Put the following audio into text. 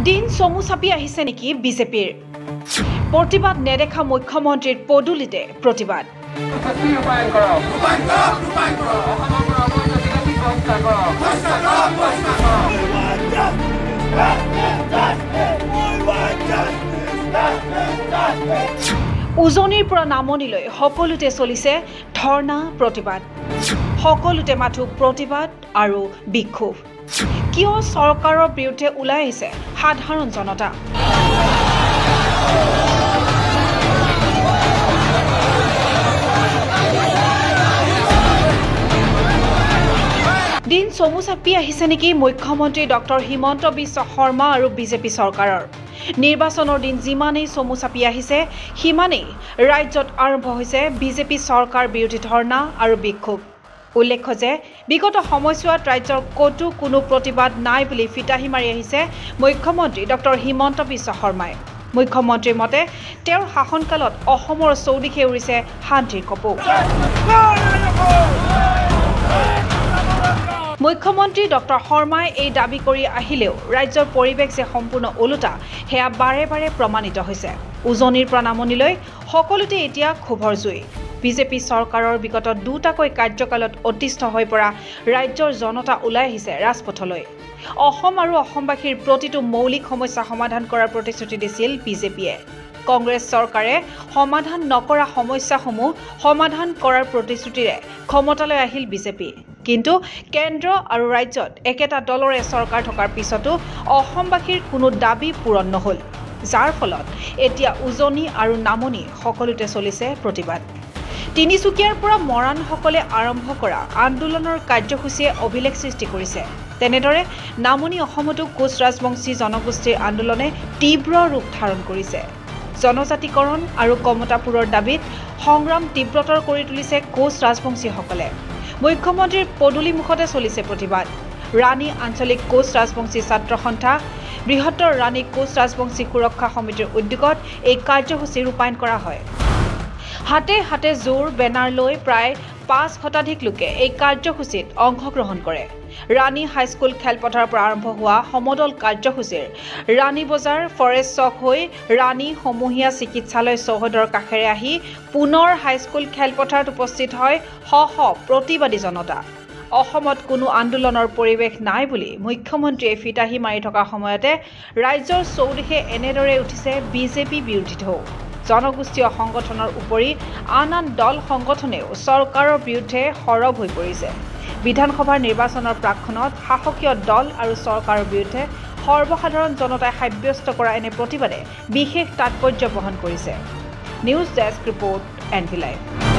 দিন চমু চাপি আহিছে নেকি বিজেপিৰ প্ৰতিবাদ নেদেখা মুখ্যমন্ত্ৰীৰ পদুলিতে প্ৰতিবাদ উজনিৰ পৰা নামনিলৈ সকলোতে চলিছে ধৰ্ণা প্ৰতিবাদ সকলোতে মাথো প্ৰতিবাদ আৰু বিক্ষোভ কিয় চৰকাৰৰ বিৰুদ্ধে ওলাই আহিছে সাধাৰণ জনতা দিন চমু চাপি আহিছে নেকি মুখ্যমন্ত্ৰী ডক্টৰ হিমন্ত বিশ্ব শৰ্মা আৰু বিজেপি চৰকাৰৰ নিৰ্বাচনৰ দিন যিমানেই চমু চাপি আহিছে সিমানেই ৰাজ্যত আৰম্ভ হৈছে বিজেপি চৰকাৰ বিৰোধী ধৰ্ণা আৰু বিক্ষোভ উল্লেখ্য যে বিগত সময়ছোৱাত ৰাজ্যৰ কতো কোনো প্ৰতিবাদ নাই বুলি ফিতাহি মাৰি আহিছে মুখ্যমন্ত্ৰী ডক্টৰ হিমন্ত বিশ্ব শৰ্মাই মুখ্যমন্ত্ৰীৰ মতে তেওঁৰ শাসনকালত অসমৰ চৌদিশে উৰিছে শান্তিৰ কপৌ মুখ্যমন্ত্ৰী ডক্টৰ শৰ্মাই এই দাবী কৰি আহিলেও ৰাজ্যৰ পৰিৱেশ যে সম্পূৰ্ণ ওলোটা হেয়া বাৰে বাৰে প্ৰমাণিত হৈছে উজনিৰ পৰা নামনিলৈ সকলোতে এতিয়া ক্ষোভৰ জুই বিজেপি চৰকাৰৰ বিগত দুটাকৈ কাৰ্যকালত অতিষ্ঠ হৈ পৰা ৰাজ্যৰ জনতা ওলাই আহিছে ৰাজপথলৈ অসম আৰু অসমবাসীৰ প্ৰতিটো মৌলিক সমস্যা সমাধান কৰাৰ প্ৰতিশ্ৰুতি দিছিল বিজেপিয়ে কংগ্ৰেছ চৰকাৰে সমাধান নকৰা সমস্যাসমূহ সমাধান কৰাৰ প্ৰতিশ্ৰুতিৰে ক্ষমতালৈ আহিল বিজেপি কিন্তু কেন্দ্ৰ আৰু ৰাজ্যত একেটা দলৰে চৰকাৰ থকাৰ পিছতো অসমবাসীৰ কোনো দাবী পূৰণ নহল যাৰ ফলত এতিয়া উজনি আৰু নামনি সকলোতে চলিছে প্ৰতিবাদ তিনিচুকীয়াৰ পৰা মৰাণসকলে আৰম্ভ কৰা আন্দোলনৰ কাৰ্যসূচীয়ে অভিলেখ সৃষ্টি কৰিছে তেনেদৰে নামনি অসমতো কোচ ৰাজবংশী জনগোষ্ঠীৰ আন্দোলনে তীব্ৰ ৰূপ ধাৰণ কৰিছে জনজাতিকৰণ আৰু কমতাপুৰৰ দাবীত সংগ্ৰাম তীব্ৰতৰ কৰি তুলিছে কোচ ৰাজবংশীসকলে মুখ্যমন্ত্ৰীৰ পদুলি মুখতে চলিছে প্ৰতিবাদ ৰাণী আঞ্চলিক কোচ ৰাজবংশী ছাত্ৰ সন্থা বৃহত্তৰ ৰাণী কোচ ৰাজবংশী সুৰক্ষা সমিতিৰ উদ্যোগত এই কাৰ্যসূচী ৰূপায়ণ কৰা হয় হাতে হাতে জোৰ বেনাৰ লৈ প্ৰায় ৫ শতাধিক লোকে এই কাৰ্যসূচীত অংশগ্ৰহণ কৰে ৰাণী হাইস্কুল খেলপথাৰৰ পৰা আৰম্ভ হোৱা সমদল কাৰ্যসূচীৰ ৰাণী বজাৰ ফৰেষ্ট চক হৈ ৰাণী সমূহীয়া চিকিৎসালয় চৌহদৰ কাষেৰে আহি পুনৰ হাইস্কুল খেলপথাৰত উপস্থিত হয় শ প্ৰতিবাদী জনতা অসমত কোনো আন্দোলনৰ পৰিৱেশ নাই বুলি মুখ্যমন্ত্ৰীয়ে ফিতাহি মাৰি থকা সময়তে ৰাজ্যৰ চৌদিশে এনেদৰে উঠিছে বিজেপি বিৰোধী ঢৌ জনগোষ্ঠীয় সংগঠনৰ উপৰি আন দল সংগঠনেও চৰকাৰৰ বিৰুদ্ধে সৰব হৈ পৰিছে বিধানসভাৰ নিৰ্বাচনৰ প্ৰাক্ষণত শাসকীয় দল আৰু চৰকাৰৰ বিৰুদ্ধে সৰ্বসাধাৰণ জনতাই সাব্যস্ত কৰা এনে প্ৰতিবাদে বিশেষ তাৎপৰ্য বহন কৰিছে news desk report NV live